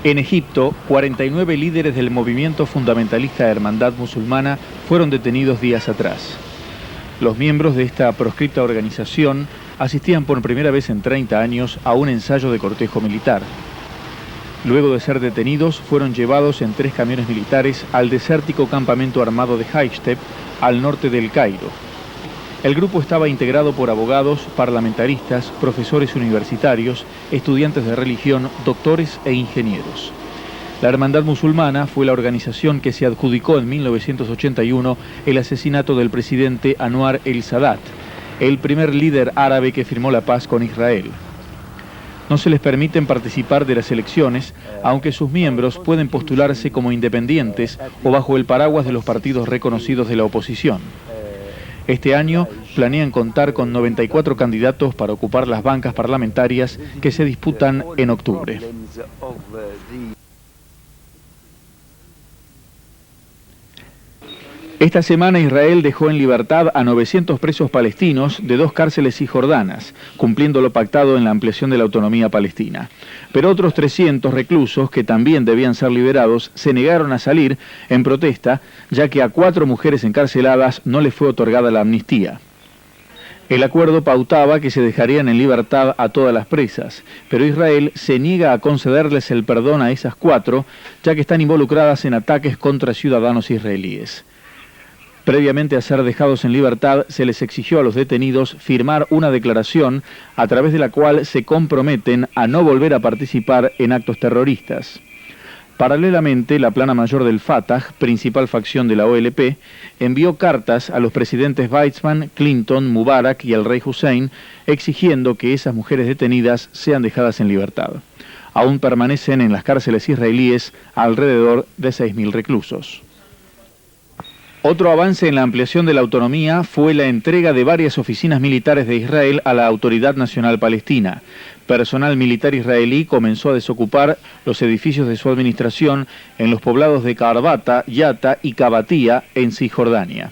En Egipto, 49 líderes del movimiento fundamentalista Hermandad Musulmana fueron detenidos días atrás. Los miembros de esta proscripta organización asistían por primera vez en 30 años a un ensayo de cortejo militar. Luego de ser detenidos, fueron llevados en 3 camiones militares al desértico campamento armado de Haisteb, al norte del Cairo. El grupo estaba integrado por abogados, parlamentaristas, profesores universitarios, estudiantes de religión, doctores e ingenieros. La Hermandad Musulmana fue la organización que se adjudicó en 1981 el asesinato del presidente Anwar el-Sadat, el primer líder árabe que firmó la paz con Israel. No se les permiten participar de las elecciones, aunque sus miembros pueden postularse como independientes o bajo el paraguas de los partidos reconocidos de la oposición. Este año planean contar con 94 candidatos para ocupar las bancas parlamentarias que se disputan en octubre. Esta semana Israel dejó en libertad a 900 presos palestinos de 2 cárceles cisjordanas, cumpliendo lo pactado en la ampliación de la autonomía palestina. Pero otros 300 reclusos, que también debían ser liberados, se negaron a salir en protesta, ya que a 4 mujeres encarceladas no les fue otorgada la amnistía. El acuerdo pautaba que se dejarían en libertad a todas las presas, pero Israel se niega a concederles el perdón a esas 4, ya que están involucradas en ataques contra ciudadanos israelíes. Previamente a ser dejados en libertad, se les exigió a los detenidos firmar una declaración a través de la cual se comprometen a no volver a participar en actos terroristas. Paralelamente, la plana mayor del Fatah, principal facción de la OLP, envió cartas a los presidentes Weizmann, Clinton, Mubarak y el rey Hussein, exigiendo que esas mujeres detenidas sean dejadas en libertad. Aún permanecen en las cárceles israelíes alrededor de 6.000 reclusos. Otro avance en la ampliación de la autonomía fue la entrega de varias oficinas militares de Israel a la Autoridad Nacional Palestina. Personal militar israelí comenzó a desocupar los edificios de su administración en los poblados de Karbata, Yatta y Kabatía, en Cisjordania.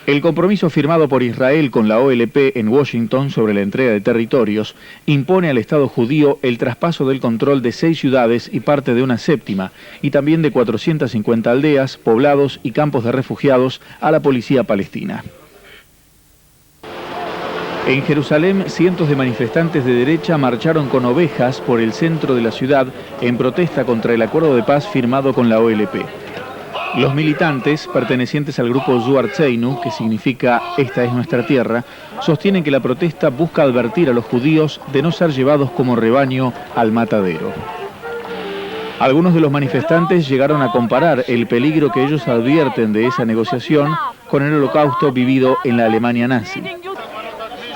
El compromiso firmado por Israel con la OLP en Washington sobre la entrega de territorios impone al Estado judío el traspaso del control de 6 ciudades y parte de una 7ª, y también de 450 aldeas, poblados y campos de refugiados a la policía palestina. En Jerusalén, cientos de manifestantes de derecha marcharon con ovejas por el centro de la ciudad en protesta contra el acuerdo de paz firmado con la OLP. Los militantes, pertenecientes al grupo Zuartzeinu, que significa "Esta es nuestra tierra", sostienen que la protesta busca advertir a los judíos de no ser llevados como rebaño al matadero. Algunos de los manifestantes llegaron a comparar el peligro que ellos advierten de esa negociación con el holocausto vivido en la Alemania nazi.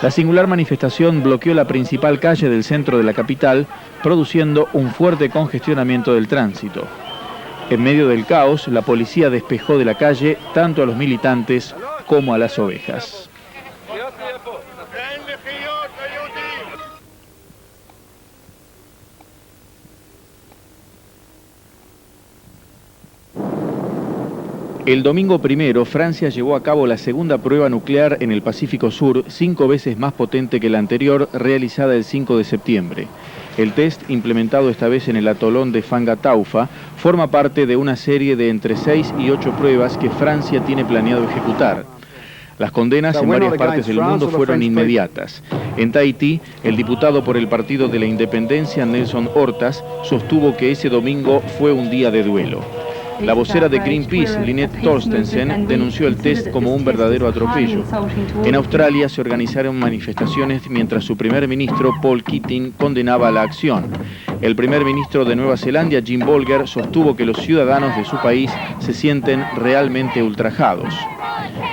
La singular manifestación bloqueó la principal calle del centro de la capital, produciendo un fuerte congestionamiento del tránsito. En medio del caos, la policía despejó de la calle tanto a los militantes como a las ovejas. El domingo primero, Francia llevó a cabo la segunda prueba nuclear en el Pacífico Sur, 5 veces más potente que la anterior, realizada el 5 de septiembre. El test, implementado esta vez en el atolón de Fangataufa, forma parte de una serie de entre 6 y 8 pruebas que Francia tiene planeado ejecutar. Las condenas en varias partes del mundo fueron inmediatas. En Tahití, el diputado por el Partido de la Independencia, Nelson Hortas, sostuvo que ese domingo fue un día de duelo. La vocera de Greenpeace, Lynette Torstensen, denunció el test como un verdadero atropello. En Australia se organizaron manifestaciones mientras su primer ministro, Paul Keating, condenaba la acción. El primer ministro de Nueva Zelanda, Jim Bolger, sostuvo que los ciudadanos de su país se sienten realmente ultrajados.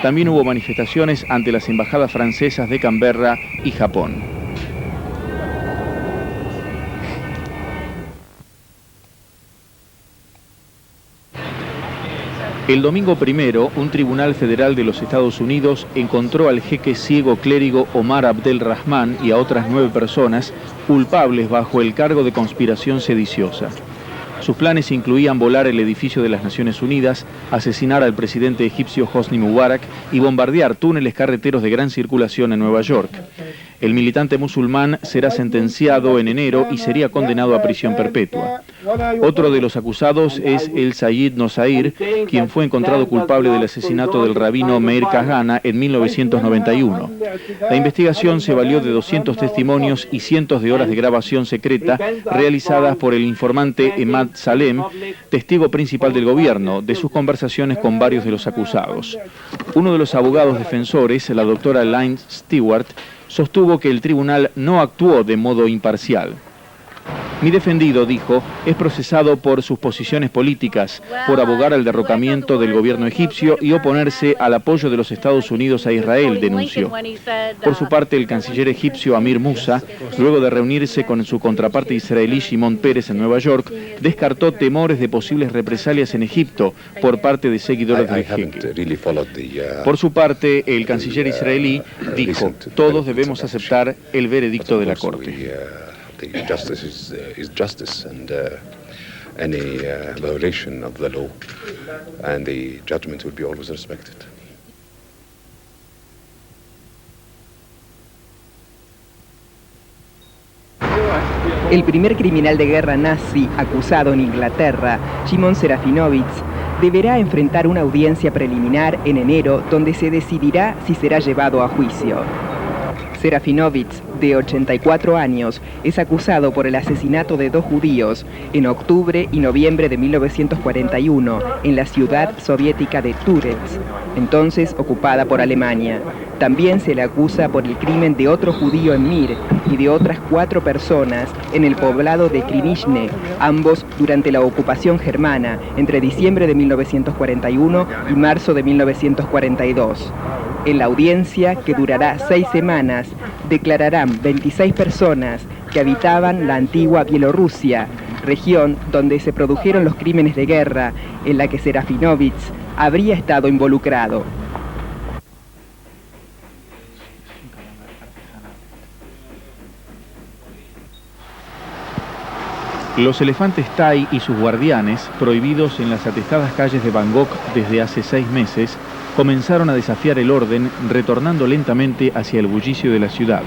También hubo manifestaciones ante las embajadas francesas de Canberra y Japón. El domingo primero, un tribunal federal de los Estados Unidos encontró al jeque ciego clérigo Omar Abdel Rahman y a otras 9 personas culpables bajo el cargo de conspiración sediciosa. Sus planes incluían volar el edificio de las Naciones Unidas, asesinar al presidente egipcio Hosni Mubarak y bombardear túneles carreteros de gran circulación en Nueva York. El militante musulmán será sentenciado en enero y sería condenado a prisión perpetua. Otro de los acusados es el Sayyid Nosair, quien fue encontrado culpable del asesinato del rabino Meir Kahana en 1991. La investigación se valió de 200 testimonios y cientos de horas de grabación secreta realizadas por el informante Emad Salem, testigo principal del gobierno, de sus conversaciones con varios de los acusados. Uno de los abogados defensores, la doctora Lynn Stewart, sostuvo que el tribunal no actuó de modo imparcial. Mi defendido, dijo, es procesado por sus posiciones políticas, por abogar al derrocamiento del gobierno egipcio y oponerse al apoyo de los Estados Unidos a Israel, denunció. Por su parte, el canciller egipcio Amir Moussa, luego de reunirse con su contraparte israelí Shimon Peres en Nueva York, descartó temores de posibles represalias en Egipto por parte de seguidores del jeque. Por su parte, el canciller israelí dijo, todos debemos aceptar el veredicto de la Corte. Justice is justice, and any violation of the law and the judgment will be always respected. El primer criminal de guerra nazi acusado en Inglaterra, Shimon Serafinovich, deberá enfrentar una audiencia preliminar en enero donde se decidirá si será llevado a juicio. Serafinovich, de 84 años, es acusado por el asesinato de 2 judíos en octubre y noviembre de 1941 en la ciudad soviética de Túretsk, entonces ocupada por Alemania. También se le acusa por el crimen de otro judío en Mir y de otras 4 personas en el poblado de Krinichne, ambos durante la ocupación germana entre diciembre de 1941 y marzo de 1942. En la audiencia, que durará 6 semanas, declararán 26 personas que habitaban la antigua Bielorrusia, región donde se produjeron los crímenes de guerra en la que Serafinovich habría estado involucrado. Los elefantes Tai y sus guardianes, prohibidos en las atestadas calles de Bangkok desde hace 6 meses, comenzaron a desafiar el orden, retornando lentamente hacia el bullicio de la ciudad.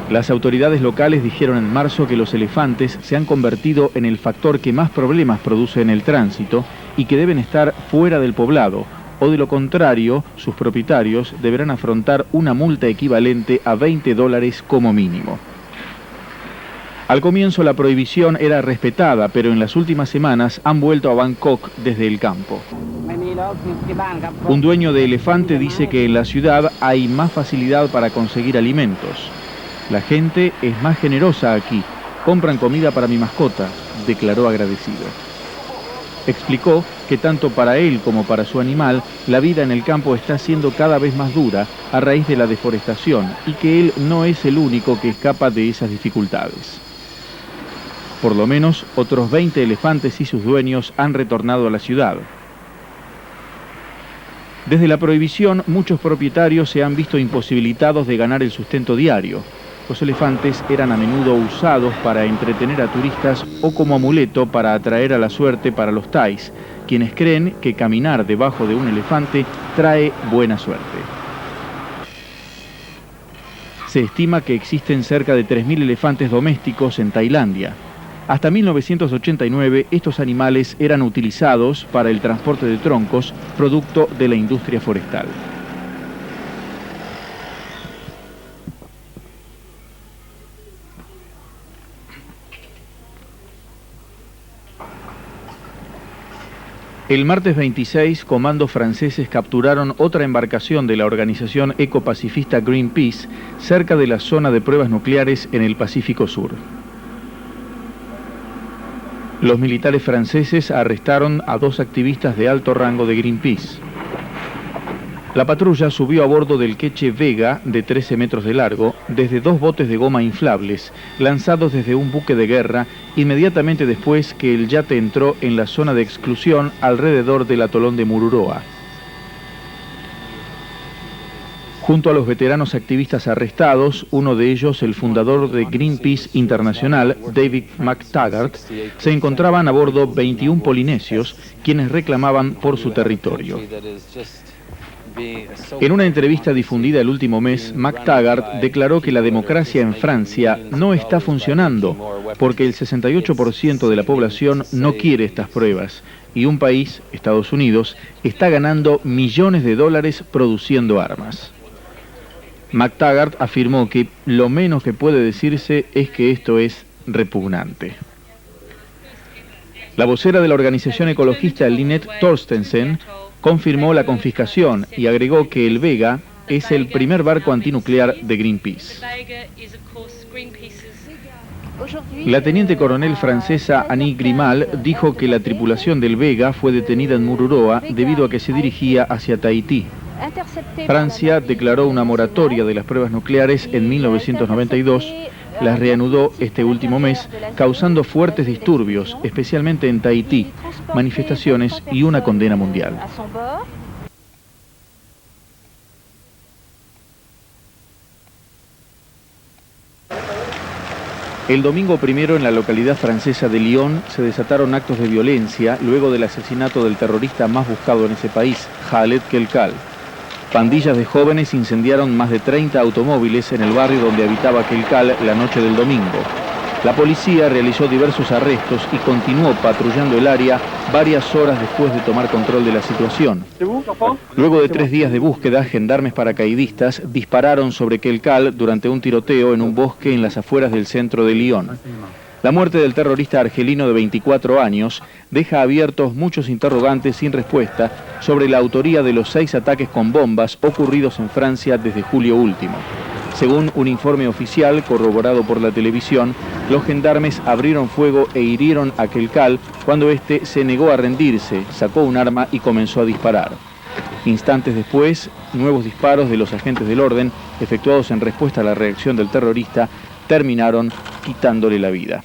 Las autoridades locales dijeron en marzo que los elefantes se han convertido en el factor que más problemas produce en el tránsito y que deben estar fuera del poblado, o de lo contrario, sus propietarios deberán afrontar una multa equivalente a $20 como mínimo. Al comienzo la prohibición era respetada, pero en las últimas semanas han vuelto a Bangkok desde el campo. Un dueño de elefante dice que en la ciudad hay más facilidad para conseguir alimentos. La gente es más generosa aquí, compran comida para mi mascota, declaró agradecido. Explicó que tanto para él como para su animal, la vida en el campo está siendo cada vez más dura a raíz de la deforestación y que él no es el único que escapa de esas dificultades. Por lo menos otros 20 elefantes y sus dueños han retornado a la ciudad. Desde la prohibición, muchos propietarios se han visto imposibilitados de ganar el sustento diario. Los elefantes eran a menudo usados para entretener a turistas o como amuleto para atraer a la suerte para los Thais, quienes creen que caminar debajo de un elefante trae buena suerte. Se estima que existen cerca de 3.000 elefantes domésticos en Tailandia. Hasta 1989, estos animales eran utilizados para el transporte de troncos, producto de la industria forestal. El martes 26, comandos franceses capturaron otra embarcación de la organización ecopacifista Greenpeace cerca de la zona de pruebas nucleares en el Pacífico Sur. Los militares franceses arrestaron a 2 activistas de alto rango de Greenpeace. La patrulla subió a bordo del queche Vega, de 13 metros de largo, desde 2 botes de goma inflables, lanzados desde un buque de guerra, inmediatamente después que el yate entró en la zona de exclusión alrededor del atolón de Mururoa. Junto a los veteranos activistas arrestados, uno de ellos, el fundador de Greenpeace Internacional, David McTaggart, se encontraban a bordo 21 polinesios, quienes reclamaban por su territorio. En una entrevista difundida el último mes, McTaggart declaró que la democracia en Francia no está funcionando porque el 68% de la población no quiere estas pruebas y un país, Estados Unidos, está ganando millones de dólares produciendo armas. McTaggart afirmó que lo menos que puede decirse es que esto es repugnante. La vocera de la organización ecologista Lynette Torstensen confirmó la confiscación y agregó que el Vega es el primer barco antinuclear de Greenpeace. La teniente coronel francesa Annie Grimal dijo que la tripulación del Vega fue detenida en Mururoa debido a que se dirigía hacia Tahití. Francia declaró una moratoria de las pruebas nucleares en 1992, las reanudó este último mes, causando fuertes disturbios, especialmente en Tahití, manifestaciones y una condena mundial. El domingo primero en la localidad francesa de Lyon se desataron actos de violencia luego del asesinato del terrorista más buscado en ese país, Khaled Kelkal. Pandillas de jóvenes incendiaron más de 30 automóviles en el barrio donde habitaba Kelkal la noche del domingo. La policía realizó diversos arrestos y continuó patrullando el área varias horas después de tomar control de la situación. Luego de 3 días de búsqueda, gendarmes paracaidistas dispararon sobre Kelkal durante un tiroteo en un bosque en las afueras del centro de Lyon. La muerte del terrorista argelino de 24 años deja abiertos muchos interrogantes sin respuesta sobre la autoría de los 6 ataques con bombas ocurridos en Francia desde julio último. Según un informe oficial corroborado por la televisión, los gendarmes abrieron fuego e hirieron a Kelkal cuando éste se negó a rendirse, sacó un arma y comenzó a disparar. Instantes después, nuevos disparos de los agentes del orden, efectuados en respuesta a la reacción del terrorista, terminaron quitándole la vida.